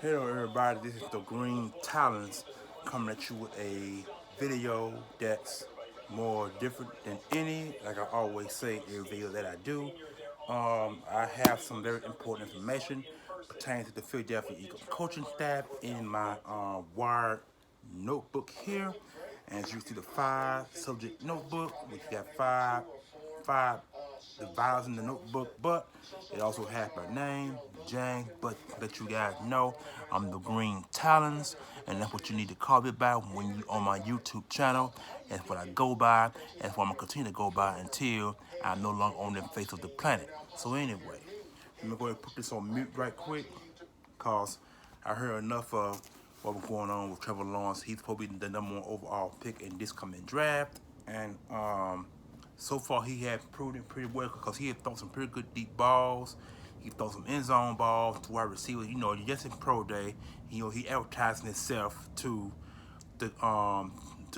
Hello everybody, this is the Green Talons coming at you with a video that's more different than any, like I always say, every video that I do. I have some very important information pertaining to the Philadelphia Eagles coaching staff in my Wired notebook here. And as you see the five subject notebook, which got five divides in the notebook, but it also has my name, James. But let you guys know, I'm the Green Talons, and that's what you need to call me by when you on my YouTube channel. That's what I go by, and that's what I'm gonna continue to go by until I'm no longer on the face of the planet. So anyway, let me go ahead and put this on mute right quick, cause I heard enough of what was going on with Trevor Lawrence. He's probably the number one overall pick in this coming draft, and so far he had proved it pretty well because he had thrown some pretty good deep balls. He throw some end zone balls to wide receivers. You know, just in pro day, he advertising himself to all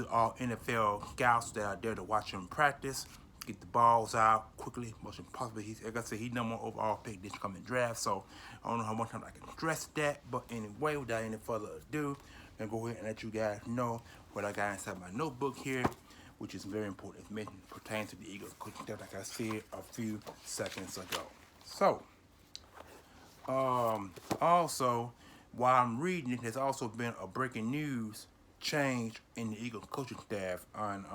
NFL scouts that are there to watch him practice, get the balls out quickly, most possibly. He's, like I said, he's number one overall pick this coming draft. So I don't know how much time I can stress that, but anyway, without any further ado, I'm gonna go ahead and let you guys know what I got inside my notebook here, which is very important information pertaining to the Eagles coaching staff, like I said a few seconds ago. So, also, while I'm reading it, there's also been a breaking news change in the Eagles coaching staff, and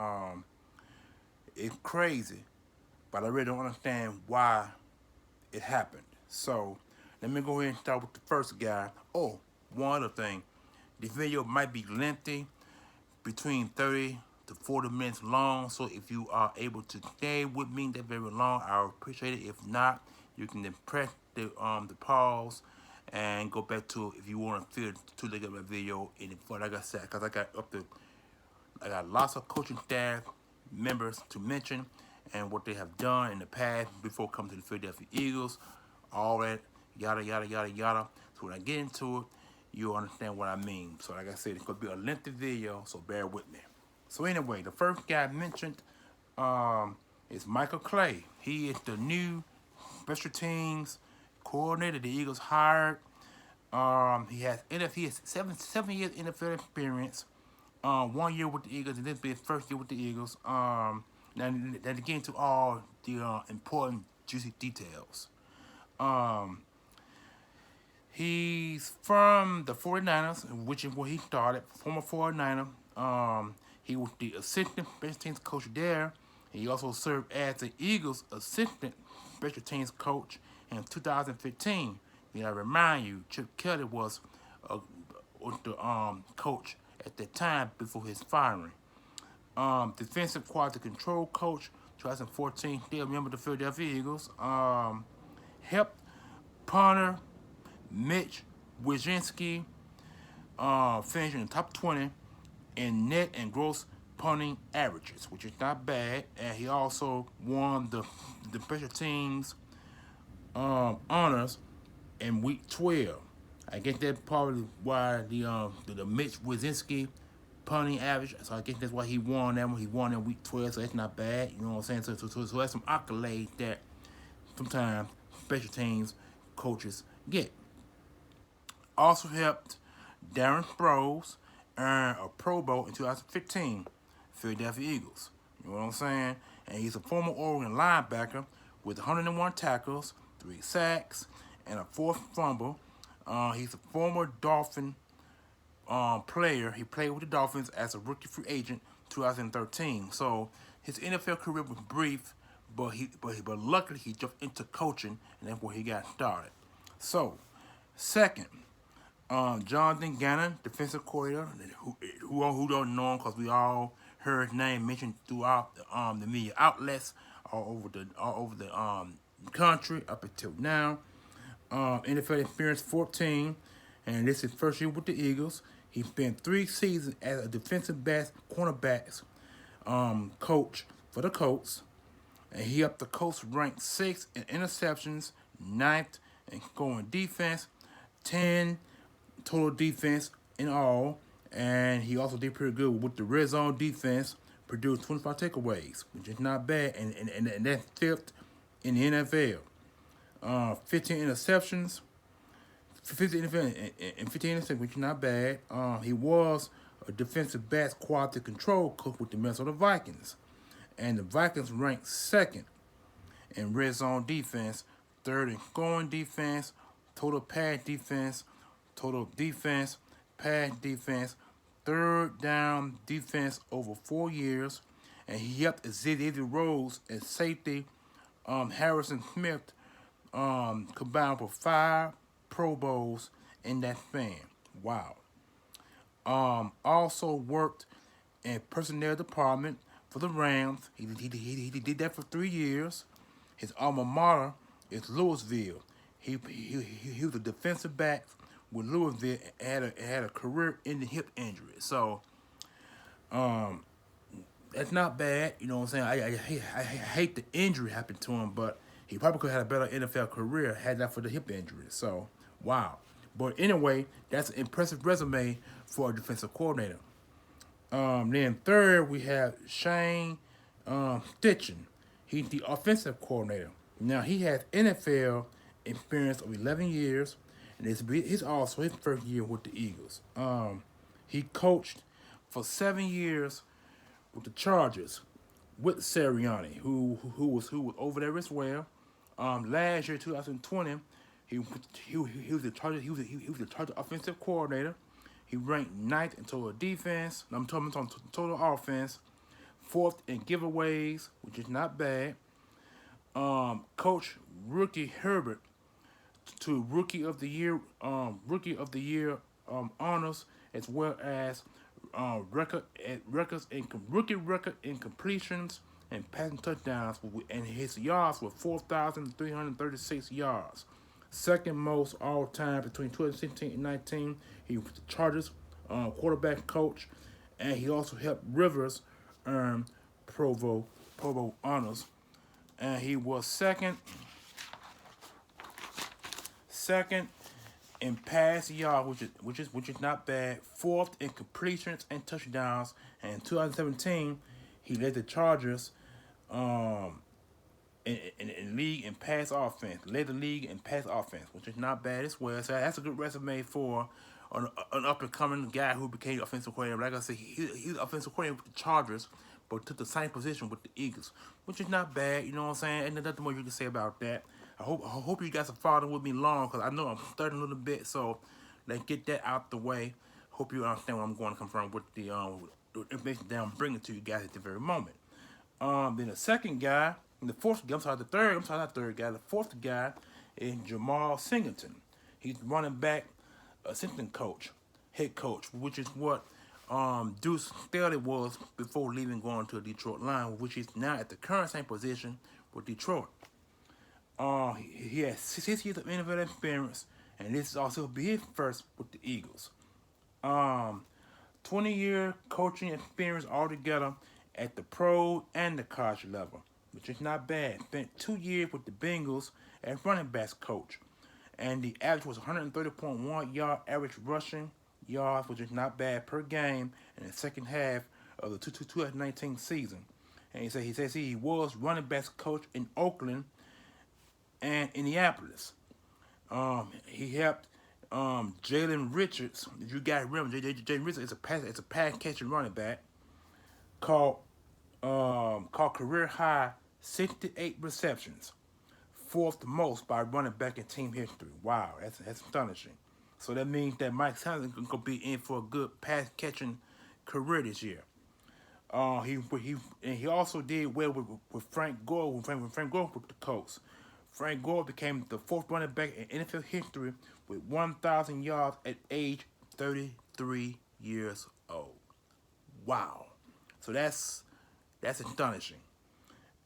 it's crazy, but I really don't understand why it happened. So, let me go ahead and start with the first guy. Oh, one other thing, the video might be lengthy, between 30 to 40 minutes long. So if you are able to stay with me that very long, I would appreciate it. If not, you can then press the pause and go back to it if you want to feel to look at my video. And like I said, because I got lots of coaching staff members to mention and what they have done in the past before coming to the Philadelphia Eagles, all that yada yada yada yada. So when I get into it, you'll understand what I mean. So like I said, it's gonna be a lengthy video, so bear with me. So anyway, the first guy I mentioned is Michael Clay. He is the new special teams coordinator the Eagles hired. He has seven years NFL experience. 1 year with the Eagles, and this be his first year with the Eagles. Now to get into all the important juicy details. Um, He's from the 49ers, which is where he started, former 49er. He was the assistant special teams coach there. He also served as the Eagles' assistant special teams coach in 2015. I remind you, Chip Kelly uh, was the coach at the time before his firing. Defensive quality control coach, 2014, still member of the Philadelphia Eagles. Helped punter Mitch Wisniewski finished in the top 20 in net and gross punting averages, which is not bad. And he also won the special teams honors in week 12. I guess that's probably why the Mitch Wisniewski punting average. So I guess that's why he won that one. He won in week 12, so that's not bad. You know what I'm saying? So that's some accolades that sometimes special teams coaches get. Also helped Darren Sproles earn a Pro Bowl in 2015, Philadelphia Eagles. You know what I'm saying? And he's a former Oregon linebacker with 101 tackles, 3 sacks, and a 4th fumble. He's a former Dolphin player. He played with the Dolphins as a rookie free agent 2013. So his NFL career was brief, but luckily he jumped into coaching, and that's where he got started. So, second, Jonathan Gannon, defensive coordinator, who don't know him because we all heard his name mentioned throughout the media outlets all over the country up until now. NFL experience 14, and this is his first year with the Eagles. He spent 3 seasons as a defensive backs cornerbacks coach for the Colts, and he helped the Colts rank 6th in interceptions, 9th in scoring defense, 10 total defense in all, and he also did pretty good with the red zone defense, produced 25 takeaways, which is not bad, and that's 5th in the NFL. 15 interceptions, 50 NFL and 15 interceptions, which is not bad. He was a defensive backs quality control coach with the Minnesota Vikings. And the Vikings ranked second in red zone defense, third in scoring defense, total pass defense, pass defense, third down defense over 4 years. And he helped Xavier Rhodes and safety Harrison Smith combined for 5 Pro Bowls in that span. Wow. Also worked in personnel department for the Rams. He did that for 3 years. His alma mater is Louisville. He was a defensive back with Louisville and had a career in the hip injury. So that's not bad. You know what I'm saying? I hate the injury happened to him, but he probably could have had a better NFL career had not for the hip injury. So, wow. But anyway, that's an impressive resume for a defensive coordinator. Then third, we have Shane Steichen. He's the offensive coordinator. Now, he has NFL experience of 11 years, and he's also his first year with the Eagles. He coached for 7 years with the Chargers with Sirianni, who was over there as well. Last year, 2020, he was the Chargers offensive coordinator. He ranked ninth in total defense. I'm talking total offense, fourth in giveaways, which is not bad. Coach Rookie Herbert to Rookie of the Year honors, as well as rookie record in completions and passing touchdowns, and his yards were 4,336 yards. Second most all time between 2016 and 19. He was the Chargers quarterback coach, and he also helped Rivers earn Pro Bowl honors. And he was second in pass yard, which is not bad. Fourth in completions and touchdowns. And in 2017, he led the Chargers in league in pass offense. Led the league in pass offense, which is not bad as well. So that's a good resume for an up and coming guy who became offensive coordinator. Like I said, he was offensive coordinator with the Chargers, but took the same position with the Eagles, which is not bad. You know what I'm saying? And there's nothing more you can say about that. I hope you guys are following with me long, because I know I'm starting a little bit. So let's get that out the way. Hope you understand what I'm going to confirm with the information that I'm bringing to you guys at the very moment. Then the second guy, and the fourth guy, the fourth guy is Jamal Singleton. He's running back assistant coach, head coach, which is what Deuce Staley was before leaving, going to the Detroit Lions, which is now at the current same position with Detroit. He has 6 years of NFL experience, and this is also be his first with the Eagles. 20-year coaching experience altogether at the pro and the college level, which is not bad. Spent 2 years with the Bengals as running backs coach, and the average was 130.1 yard average rushing yards, which is not bad per game in the second half of the 2019 season. And he says he was running backs coach in Oakland and Indianapolis. He helped Jalen Richards. If you guys remember, Jalen Richards is a pass catching running back. Called career high 68 receptions, fourth most by running back in team history. Wow, that's astonishing. So that means that Mike Sanders is gonna be in for a good pass catching career this year. He also did well with Frank Gore when Frank Gore with the Colts. Frank Gore became the fourth running back in NFL history with 1,000 yards at age 33 years old. Wow. So that's astonishing.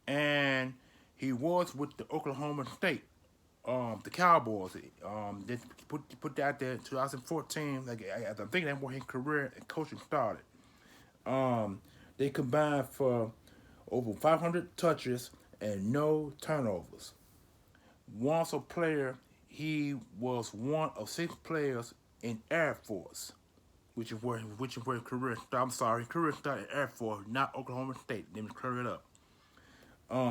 And he was with the Oklahoma State, the Cowboys. They put that there in 2014. I think that's where his career and coaching started. They combined for over 500 touches and no turnovers. Once a player, he was one of 6 players in Air Force, which is where his career started. I'm sorry, his career started at Air Force, not Oklahoma State. Let me clear it up.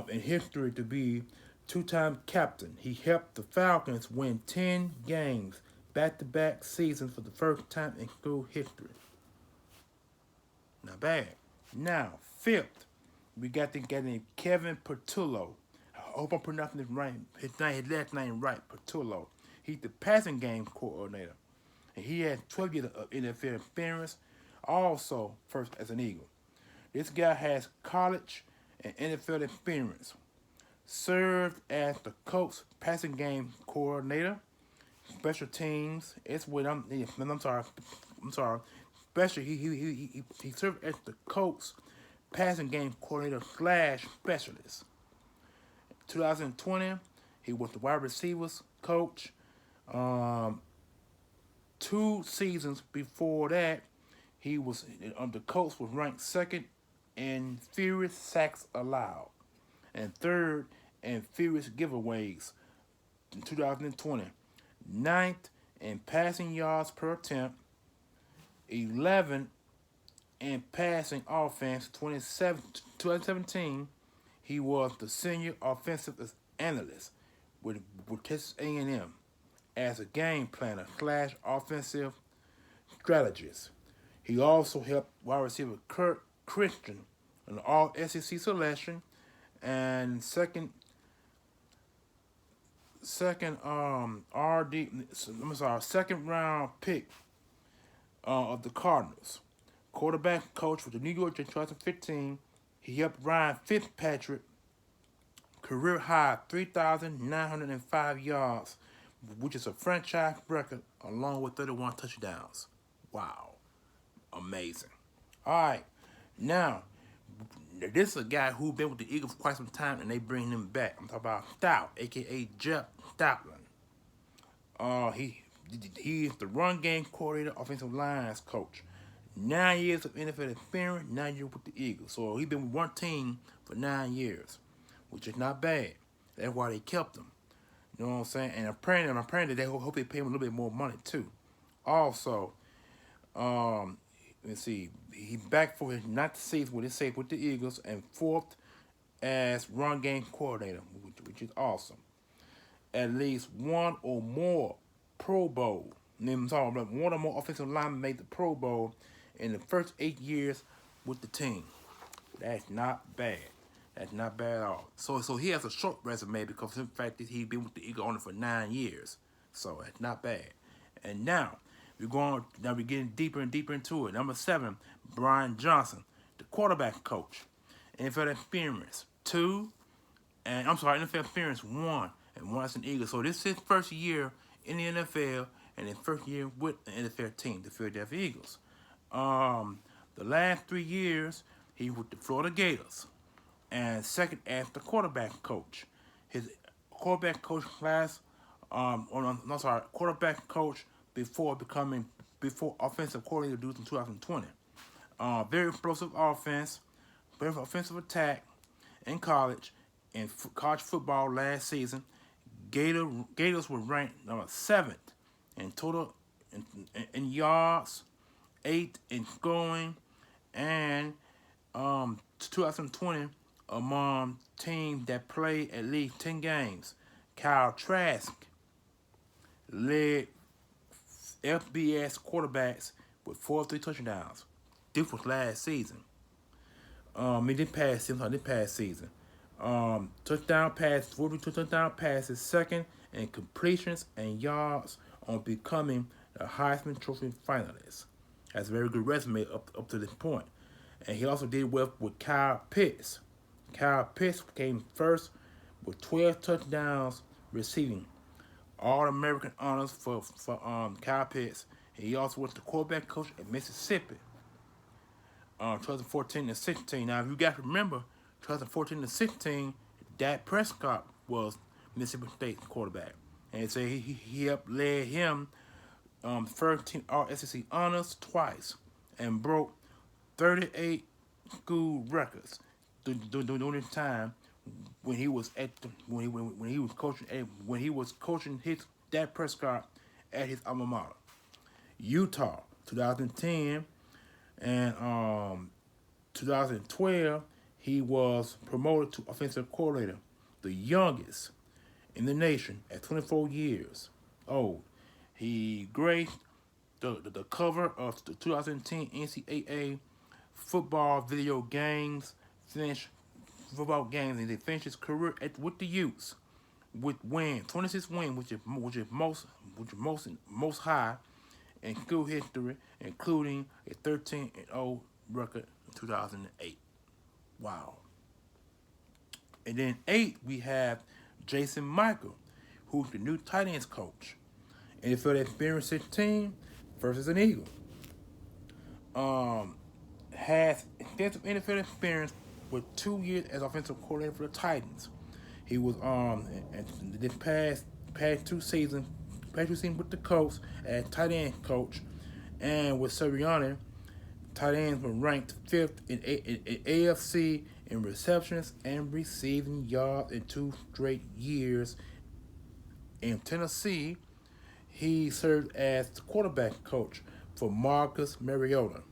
In history, to be 2-time captain, he helped the Falcons win 10 games back-to-back seasons for the first time in school history. Not bad. Now, fifth, we got the guy named Kevin Patullo. I hope I'm pronouncing this right. His last name right, Patullo. He's the passing game coordinator. And he has 12 years of NFL experience, also first as an Eagle. This guy has college and NFL experience. Served as the Colts passing game coordinator, special teams. It's what I'm sorry. Special. He served as the Colts passing game coordinator / specialist. 2020, he was the wide receivers coach. 2 seasons before that, he was the Colts was ranked second in furious sacks allowed, and third in furious giveaways in 2020. Ninth in passing yards per attempt. 11 in passing offense. 2017, he was the senior offensive analyst with Texas A&M as a game planner / offensive strategist. He also helped wide receiver Kurt Christian an All-SEC selection and second round pick of the Cardinals. Quarterback coach for the New York Jets in 2015. He helped Ryan Fitzpatrick career high 3,905 yards, which is a franchise record, along with 31 touchdowns. Wow. Amazing. All right. Now, this is a guy who's been with the Eagles for quite some time, and they bring him back. I'm talking about Stout, a.k.a. Jeff Stoutland. He is the run game coordinator, offensive lines coach. 9 years of NFL experience, 9 years with the Eagles. So he's been with one team for 9 years, which is not bad. That's why they kept him. You know what I'm saying? And I'm praying that they hope they pay him a little bit more money too. Also, let's see, he's back for his 9th season with the Eagles, and 4th as run game coordinator, which is awesome. At least one or more Pro Bowl. I'm talking about one or more offensive linemen made the Pro Bowl in the first 8 years with the team. That's not bad. That's not bad at all. So he has a short resume because of the fact that he's been with the Eagles only for 9 years. So that's not bad. And now we're getting deeper and deeper into it. Number 7, Brian Johnson, the quarterback coach. NFL experience 2, and NFL experience 1, and 1 as an Eagle. So this is his first year in the NFL and his first year with the NFL team, the Philadelphia Eagles. The last 3 years he was with the Florida Gators, and second as the quarterback coach. His quarterback coach class, quarterback coach before offensive coordinator duties in 2020. Very explosive offense, very offensive attack in college. In college football last season, Gators were ranked number 7th in total in yards, 8th in scoring, and 2020 among teams that played at least 10 games. Kyle Trask led FBS quarterbacks with 43 touchdowns. This was last season. This past season. Touchdown passes, 42 touchdown passes, second in completions and yards on becoming the Heisman Trophy finalist. That's a very good resume up to this point. And he also did well with Kyle Pitts. Kyle Pitts came first with 12 touchdowns receiving. All-American honors for Kyle Pitts. He also was the quarterback coach at Mississippi. 2014 and 16. Now, if you guys remember, 2014 and 16, Dak Prescott was Mississippi State quarterback. And so he helped led him first team All-SEC honors twice and broke 38 school records during this time when he was coaching his Dak Prescott at his alma mater, Utah. 2010 and 2012, he was promoted to offensive coordinator, the youngest in the nation at 24 years old. He graced the cover of the 2010 NCAA football video games, finished football games, and he finished his career with the Utes with 26 wins, which is most high in school history, including a 13-0 record in 2008. Wow. And then 8, we have Jason Michael, who's the new tight ends coach. NFL experience 16 versus an Eagle. Has extensive NFL experience with 2 years as offensive coordinator for the Titans. He was this past two seasons with the Colts as tight end coach, and with Sirianni, tight ends were ranked 5th in AFC in receptions and receiving yards in 2 straight years. In Tennessee, he served as the quarterback coach for Marcus Mariota,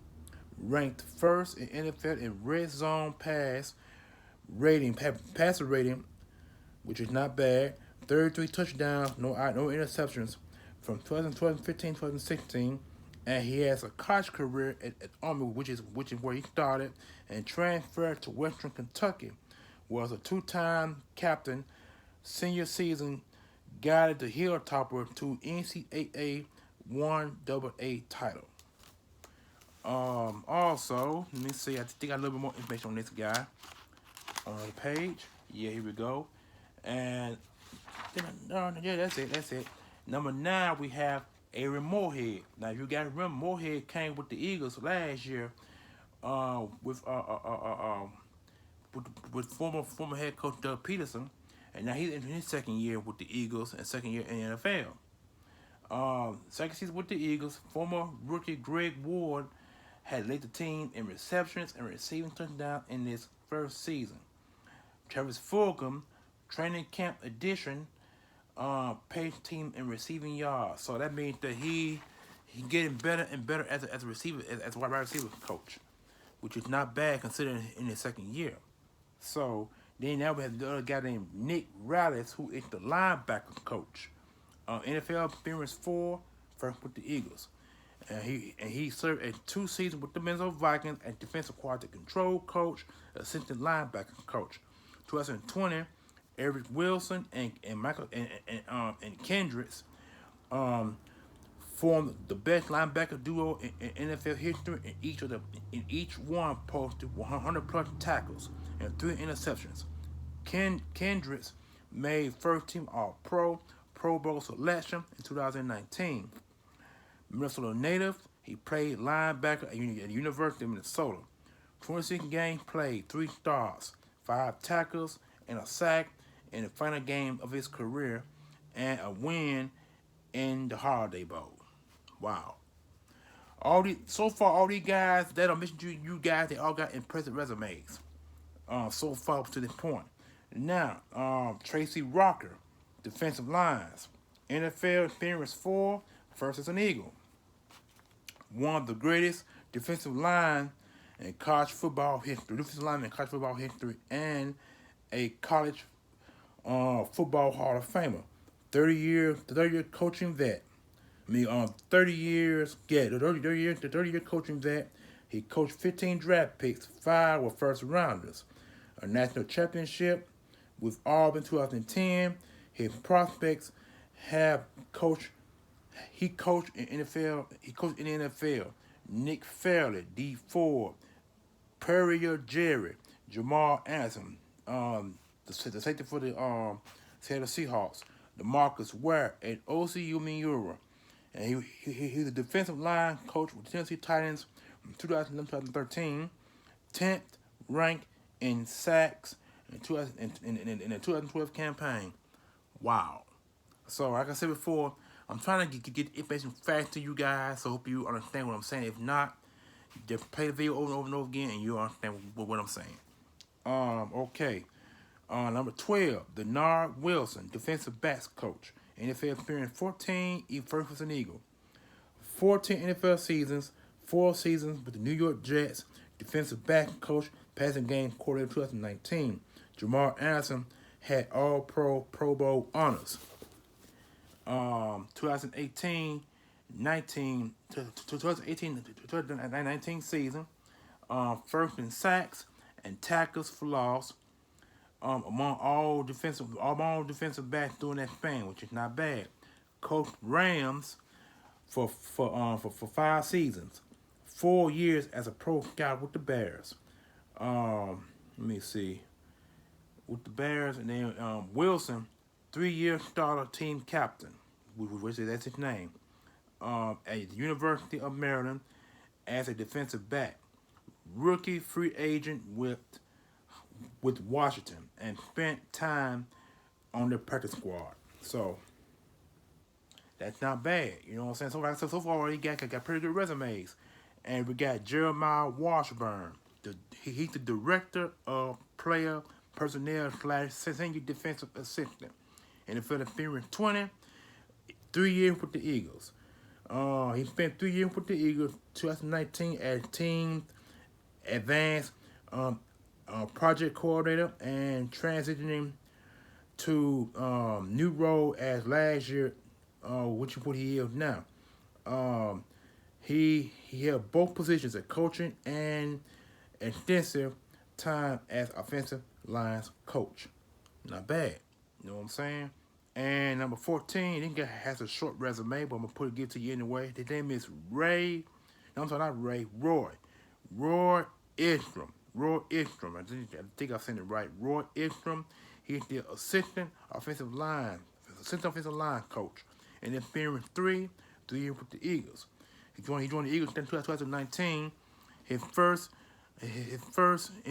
ranked first in NFL in red zone passer rating, which is not bad. 33 touchdowns, no interceptions from 2015, 2016, and he has a college career at Army, which is where he started, and transferred to Western Kentucky. Was a 2-time captain. Senior season guided the Hilltopper to NCAA 1AA title. Also, let me see. I think I got a little bit more information on this guy on the page. Yeah, here we go. And that's it. Number 9, we have Aaron Moorhead. Now, if you got to remember, Moorhead came with the Eagles last year, with former head coach Doug Peterson, and now he's in his second year with the Eagles and second year in the NFL. Second season with the Eagles, former rookie Greg Ward had led the team in receptions and receiving touchdowns in his first season. Travis Fulgham, training camp addition, paced team in receiving yards. So that means that he getting better and better as a receiver, as a wide receiver coach, which is not bad considering in his second year. So then now we have the other guy named Nick Rallis, who is the linebacker coach. NFL experience 4, first with the Eagles. And he served at 2 seasons with the Minnesota Vikings as defensive quality control coach, assistant linebacker coach. 2020, Eric Wilson and Michael and Kendricks formed the best linebacker duo in NFL history. In each one posted 100+ tackles and 3 interceptions. Kendricks made first-team All-Pro, Pro Bowl selection in 2019. Minnesota native, he played linebacker at the University of Minnesota. 26 games played, 3 starts, 5 tackles, and a sack in the final game of his career, and a win in the Holiday Bowl. Wow. All these guys that I mentioned to you guys, they all got impressive resumes. So far up to this point. Now, Tracy Rocker, defensive lines. NFL experience 4, first as an Eagle. One of the greatest defensive line in college football history, and a college football Hall of Famer. 30-year coaching vet. 30 years coaching vet. He coached 15 draft picks, 5 were first rounders. A national championship with Auburn 2010. His prospects have coached. He coached in the NFL. Nick Fairley, D. Ford, Perrier Jerry, Jamal Anderson, the safety for the Seattle Seahawks, DeMarcus Ware, and O.C. Umenyiora. And he's a defensive line coach with Tennessee Titans from 2011-2013, 10th ranked in sacks in the 2012 campaign. Wow. So, like I said before, I'm trying to get information fast to you guys, so I hope you understand what I'm saying. If not, just play the video over and over again, and you'll understand what I'm saying. Okay. Number 12, Denard Wilson, defensive backs coach. NFL experience 14, first was an Eagle. 14 NFL seasons, 4 seasons with the New York Jets, defensive back coach, passing game coordinator 2019. Jamal Anderson had All-Pro, Pro Bowl honors. 2018 19 2018 2019 season. First in sacks and tackles for loss among all defensive backs during that span, which is not bad. Coached Rams for 5 seasons, 4 years as a pro scout with the Bears. Let me see, with the Bears, and then Wilson, 3 year starter team captain, which is that's his name. At the University of Maryland as a defensive back, rookie free agent with Washington, and spent time on the practice squad. So that's not bad. You know what I'm saying? So far he got pretty good resumes. And we got Jeremiah Washburn. He's the director of player personnel / senior defensive assistant in the Philadelphia 20, 3 years with the Eagles. He spent 3 years with the Eagles, 2019 as team advanced project coordinator, and transitioning to new role as last year, which is what he is now. He held both positions at coaching and extensive time as offensive lines coach. Not bad. You know what I'm saying? And number 14, this guy has a short resume, but I'm going to give it to you anyway. His name is Ray. No, I'm sorry, not Ray. Roy. Roy Edstrom. Roy Edstrom. I think I said it right. Roy Edstrom. He's the assistant offensive line coach. And then experienced 3 years with the Eagles. He joined the Eagles in 2019. In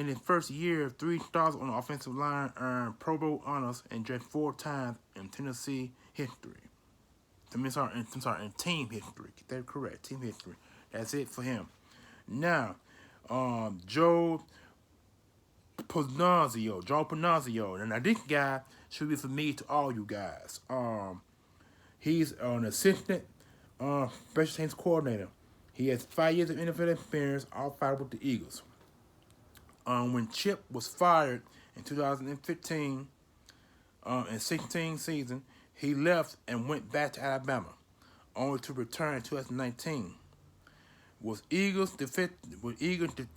his first year, 3 stars on the offensive line, earned Pro Bowl honors, and just 4 times in Tennessee history. I'm sorry, in team history. Get that correct, team history. That's it for him. Now, Joe Panazio. Now this guy should be familiar to all you guys. He's an assistant special teams coordinator. He has 5 years of NFL experience, all 5 with the Eagles. When Chip was fired in 2015 and 16 season, he left and went back to Alabama, only to return in 2019. Was Eagles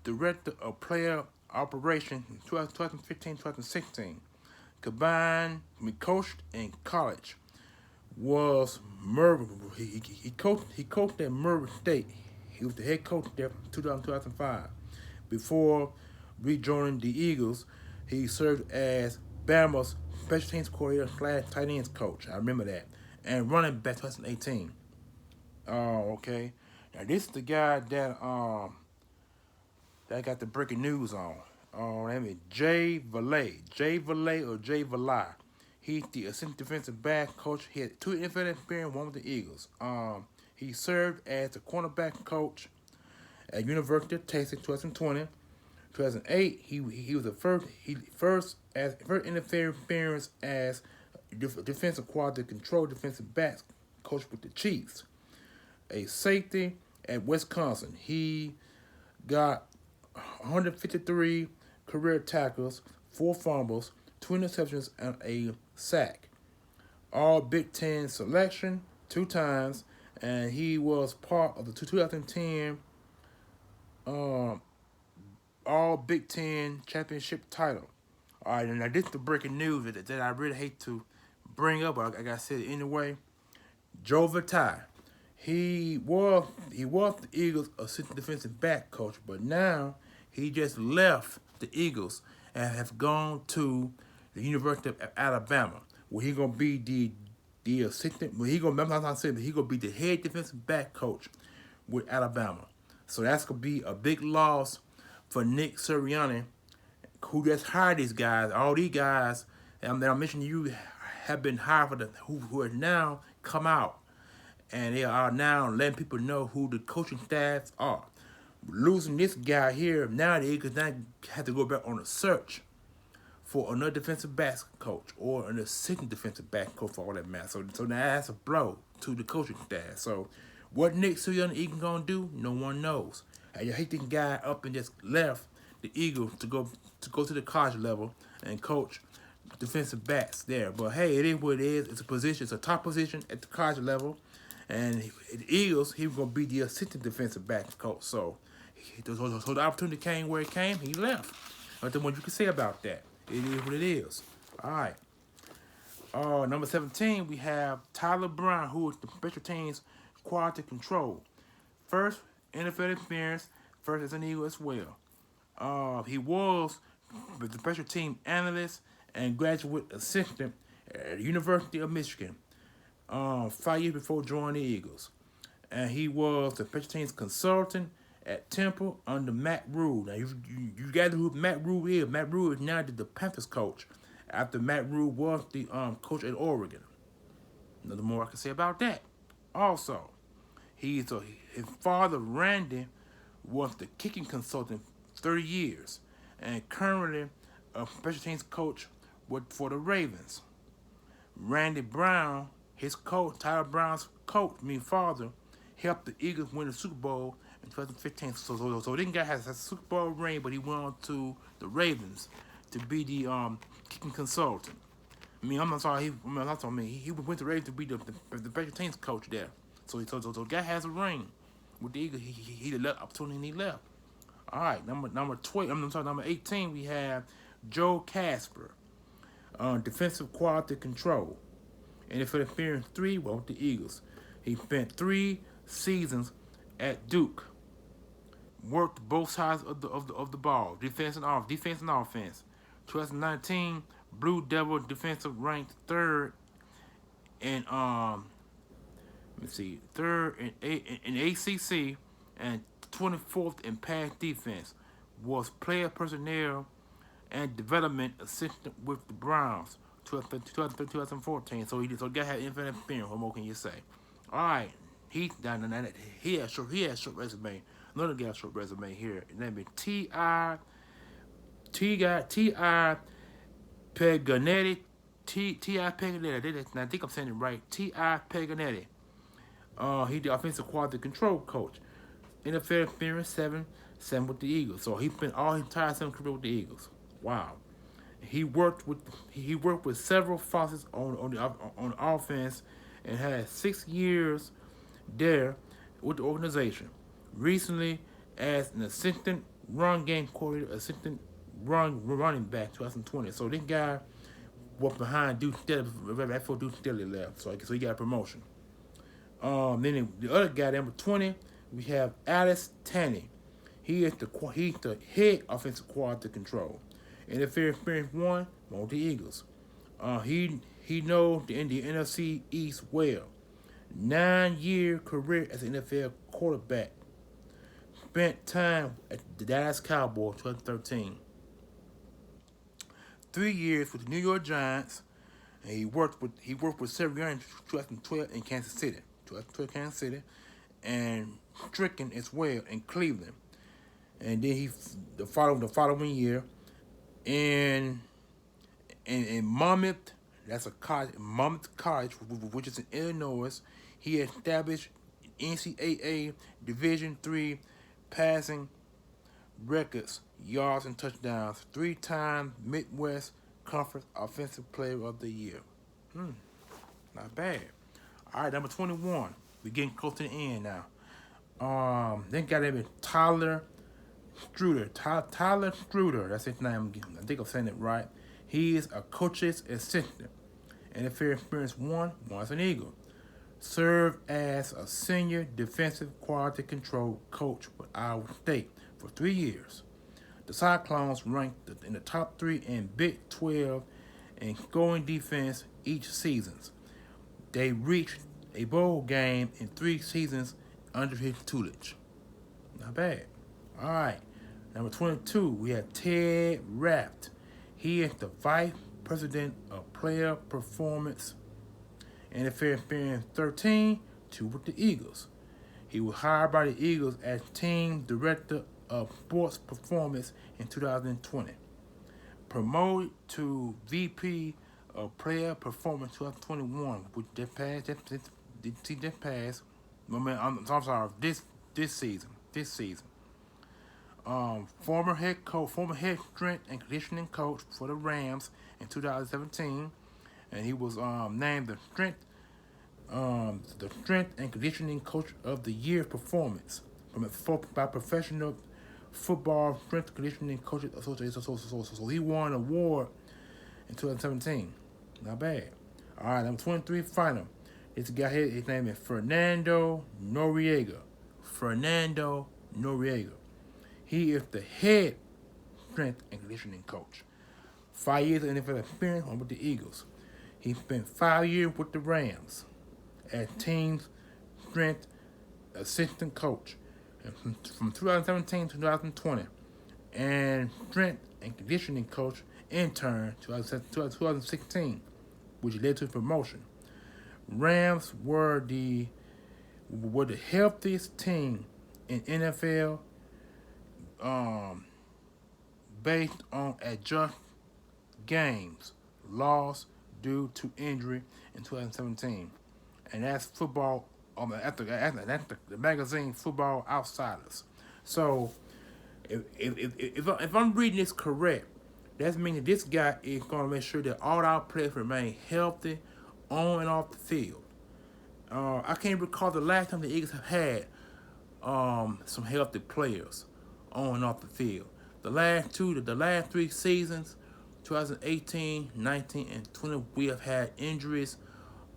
director of player operations in 2015-2016. Combined, coached in college. Was Murray? He coached at Murray State. He was the head coach there from 2005. Before rejoining the Eagles, he served as Bama's special teams coordinator / tight ends coach. I remember that. And running back 2018. Okay. Now this is the guy that got the breaking news on. That means Jay Valai. Jay Valai. He's the assistant defensive back coach. He had 2 NFL experience, 1 with the Eagles. He served as the cornerback coach at University of Texas 2020. 2008, he was the first NFL appearance as defensive quality control defensive backs coach with the Chiefs. A safety at Wisconsin. He got 153 career tackles, 4 fumbles, 2 interceptions, and a sack. All Big Ten selection 2 times, and he was part of the 2010 All Big Ten championship title. All right, and now this is the breaking news that I really hate to bring up, but I gotta say it anyway. Joe Vitae. He was the Eagles' assistant defensive back coach, but now he just left the Eagles and has gone to the University of Alabama, where he gonna be the assistant. He gonna be the head defensive back coach with Alabama. So that's gonna be a big loss for Nick Sirianni, who just hired these guys. All these guys that I mentioned to you have been hired for who are now come out. And they are now letting people know who the coaching staffs are. Losing this guy here, now the Eagles now have to go back on a search for another defensive back coach or an assistant defensive back coach for all that matters. So now that's a blow to the coaching staff. So what Nick Sirianni Eagles gonna do, no one knows. I hate this guy up and just left the Eagles to go to the college level and coach defensive backs there. But hey, it is what it is. It's a position. It's a top position at the college level. And the Eagles, he was going to be the assistant defensive back coach. So the opportunity came where it came. He left. Nothing more you can say about that. It is what it is. All right. Number 17, we have Tyler Brown, who is the special teams quality control. First NFL experience, first as an Eagle as well. He was the special team analyst and graduate assistant at the University of Michigan 5 years before joining the Eagles. And he was the special teams consultant at Temple under Matt Rhule. Now, you got to know who Matt Rhule is. Matt Rhule is now the Panthers coach after Matt Rhule was the coach at Oregon. Nothing more I can say about that. Also, his father, Randy, was the kicking consultant 30 years and currently a special teams coach for the Ravens. Randy Brown, his coach, Tyler Brown's coach, father, helped the Eagles win the Super Bowl in 2015. So this guy has a Super Bowl ring, but he went on to the Ravens to be the kicking consultant. I'm not sorry. He went to Ravens to be the special teams coach there. So the guy has a ring with the Eagles. He left opportunity and he left. All right, number 12. Number 18. We have Joe Casper, defensive quality control. And for the experience 3, with the Eagles. He spent 3 seasons at Duke. Worked both sides of the ball, defense and offense. 2019, Blue Devil defensive ranked 3rd in third in ACC and 24th in pass defense. Was player personnel and development assistant with the Browns 2014. So the guy had infinite experience. What more can you say? All right, he has short resume. Another guy short resume here. His name is T.I. Paganetti. T.I. Paganetti. I think I'm saying it right. T.I. Paganetti. He the offensive quality control coach. NFL experience 7 with the Eagles. So he spent all his entire career with the Eagles. Wow. He worked with several facets on offense and had 6 years there with the organization. Recently, as an assistant run game coordinator, assistant running back 2020. So this guy was behind Duke Staley before Duke Staley left. So he got a promotion. Then the other guy, number 20, we have Alice Tanney. He's the head offensive quality control. And if you're experienced one the Eagles. He knows the NFC East well. 9-year career as an NFL quarterback. Spent time at the Dallas Cowboys 2013. 3 years with the New York Giants. And he worked with several years in 2012 in Kansas City. And Stricken as well in Cleveland. And then the following year in Monmouth, that's a college, Monmouth College, which is in Illinois. He established NCAA Division III passing records, yards, and touchdowns. 3-time Midwest Conference Offensive Player of the Year. Not bad. All right, number 21. We're getting close to the end now. Then got him Tyler Struder. Tyler Struder, that's his name. I think I'm saying it right. He is a coach's assistant. NFL experience 1 as an Eagle. Served as a senior defensive quality control coach with Iowa State for 3 years. The Cyclones ranked in the top 3 in Big 12 in scoring defense each season. They reached a bowl game in 3 seasons under his tutelage. Not bad. All right. Number 22, we have Ted Raft. He is the vice president of player performance and NFL experience 13, 2 with the Eagles. He was hired by the Eagles as team director of sports performance in 2020. Promoted to VP of player performance 2021, which just passed. I'm sorry, this season. Former head strength and conditioning coach for the Rams in 2017, and he was named the strength and conditioning coach of the year performance by Professional Football Strength Conditioning Coaches Association. So he won an award in 2017. Not bad. All right, number 23 final. This guy here, his name is Fernando Noriega. Fernando Noriega. He is the head strength and conditioning coach. 5 years of NFL experience with the Eagles. He spent 5 years with the Rams as team strength assistant coach. And from 2017 to 2020. And strength and conditioning coach intern 2016, which led to promotion. Rams were the healthiest team in NFL based on adjust games lost due to injury in 2017, and that's football. That's the magazine Football Outsiders. So, if I'm reading this correct, that means that this guy is going to make sure that all our players remain healthy on and off the field. I can't recall the last time the Eagles have had some healthy players on and off the field. The last 3 seasons, 2018, 19, and 20, we have had injuries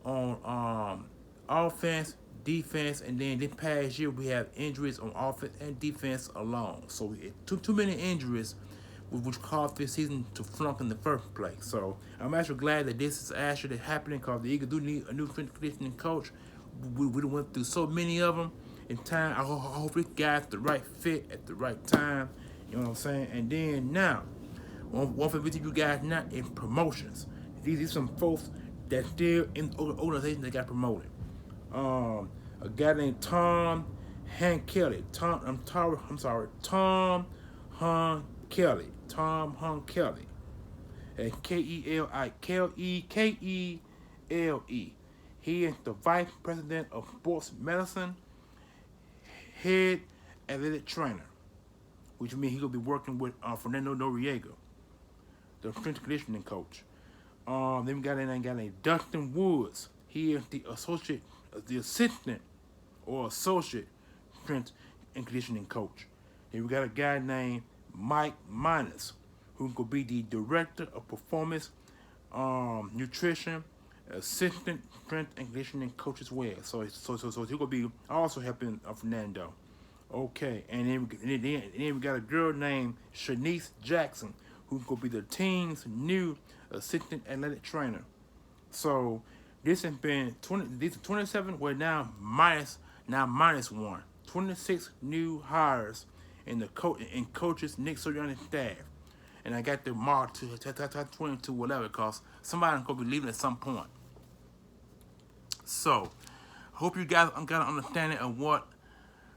on offense, defense, and then this past year we have injuries on offense and defense alone. So we had too many injuries, which caused this season to flunk in the first place. So I'm actually glad that this is actually happening because the Eagles do need a new strength conditioning coach. We went through so many of them in time. I hope this guy's the right fit at the right time. You know what I'm saying? And then now, one for you guys not in promotions. These are some folks that still in the organization that got promoted. A guy named Tom Kelly. Tom Hung Kelly. And Kele. He is the vice president of sports medicine, head athletic trainer, which means he'll be working with Fernando Noriega, the strength conditioning coach. Then we got a guy named Dustin Woods. He is the assistant strength and conditioning coach. Then we got a guy named Mike Minus, who could be the director of performance nutrition, assistant strength and conditioning coach as well. So he could be also helping Fernando. Okay, and then we got a girl named Shanice Jackson, who could be the team's new assistant athletic trainer. So this has been 27. Well, now minus one. 26 new hires in the coaches Nick Sirianni's staff, and I got the mark to 22 whatever, cause somebody's gonna be leaving at some point. So, hope you guys got an understanding of what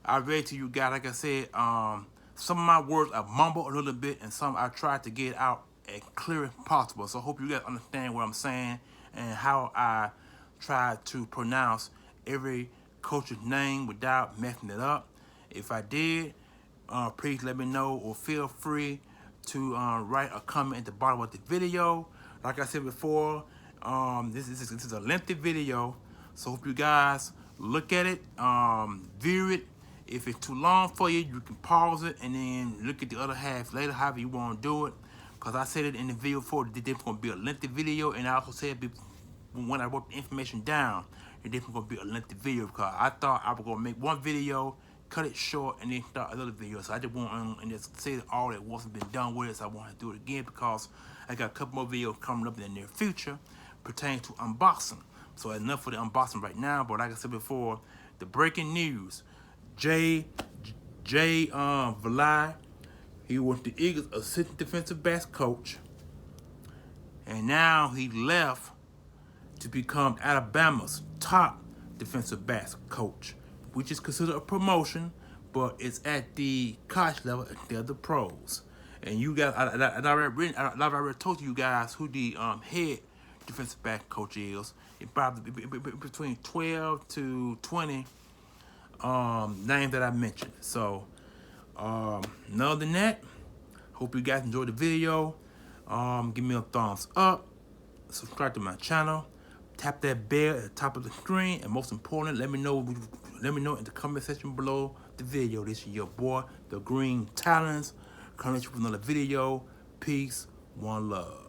I read to you guys. Like I said, some of my words I mumble a little bit, and some I try to get out as clear as possible. So, I hope you guys understand what I'm saying and how I try to pronounce every coach's name without messing it up. If I did, please let me know, or feel free to write a comment at the bottom of the video. Like I said before, this is a lengthy video, so hope you guys look at it, view it. If it's too long for you, you can pause it and then look at the other half later, however you want to do it. Because I said it in the video before, this is going to be a lengthy video, and I also said when I wrote the information down, this is going to be a lengthy video because I thought I was going to make one video, cut it short, and then start another video. So I just want and just say all that wasn't been done with it, so I want to do it again because I got a couple more videos coming up in the near future pertaining to unboxing. So enough for the unboxing right now, but like I said before, the breaking news: Jay Valai, he was the Eagles' assistant defensive backs coach, and now he left to become Alabama's top defensive backs coach, which is considered a promotion, but it's at the college level. They're the pros. And you guys, I've already told you guys who the head defensive back coach is. It's probably between 12 to 20 names that I mentioned. So Other than that, hope you guys enjoyed the video. Give me a thumbs up, subscribe to my channel, tap that bell at the top of the screen, and most important, let me know in the comment section below the video. This is your boy, The Green Talents, coming at you with another video. Peace, one love.